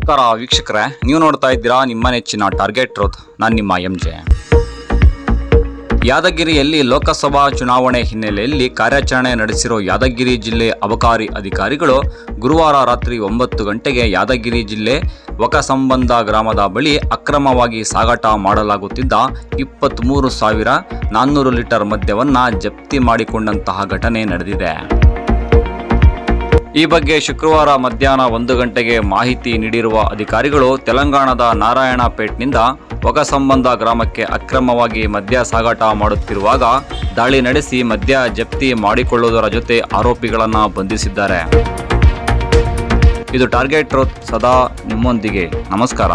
ನಮಸ್ಕಾರ ವೀಕ್ಷಕರೇ, ನೀವು ನೋಡ್ತಾ ಇದ್ದೀರಾ ನಿಮ್ಮ ನೆಚ್ಚಿನ ಟಾರ್ಗೆಟ್ ಟ್ರೂತ್. ನಾನು ನಿಮ್ಮ MJ. ಯಾದಗಿರಿಯಲ್ಲಿ ಲೋಕಸಭಾ ಚುನಾವಣೆ ಹಿನ್ನೆಲೆಯಲ್ಲಿ ಕಾರ್ಯಾಚರಣೆ ನಡೆಸಿರೋ ಯಾದಗಿರಿ ಜಿಲ್ಲೆ ಅಬಕಾರಿ ಅಧಿಕಾರಿಗಳು ಗುರುವಾರ ರಾತ್ರಿ 9 ಗಂಟೆಗೆ ಯಾದಗಿರಿ ಜಿಲ್ಲೆ ವಕಸಂಬಂಧ ಗ್ರಾಮದ ಬಳಿ ಅಕ್ರಮವಾಗಿ ಸಾಗಾಟ ಮಾಡಲಾಗುತ್ತಿದ್ದ 23,400 ಲೀಟರ್ ಮದ್ಯವನ್ನು ಜಪ್ತಿ ಮಾಡಿಕೊಂಡಂತಹ ಘಟನೆ ನಡೆದಿದೆ. ಈ ಬಗ್ಗೆ ಶುಕ್ರವಾರ ಮಧ್ಯಾಹ್ನ 1 ಗಂಟೆಗೆ ಮಾಹಿತಿ ನೀಡಿರುವ ಅಧಿಕಾರಿಗಳು ತೆಲಂಗಾಣದ ನಾರಾಯಣಪೇಟ್ನಿಂದ ವಕಸಂಬಂಧ ಗ್ರಾಮಕ್ಕೆ ಅಕ್ರಮವಾಗಿ ಮದ್ಯ ಸಾಗಾಟ ಮಾಡುತ್ತಿರುವಾಗ ದಾಳಿ ನಡೆಸಿ ಮದ್ಯ ಜಪ್ತಿ ಮಾಡಿಕೊಳ್ಳುವುದರ ಜೊತೆ ಆರೋಪಿಗಳನ್ನು ಬಂಧಿಸಿದ್ದಾರೆ. ಇದು ಟಾರ್ಗೆಟ್ ಟ್ರೂತ್, ಸದಾ ನಿಮ್ಮೊಂದಿಗೆ. ನಮಸ್ಕಾರ.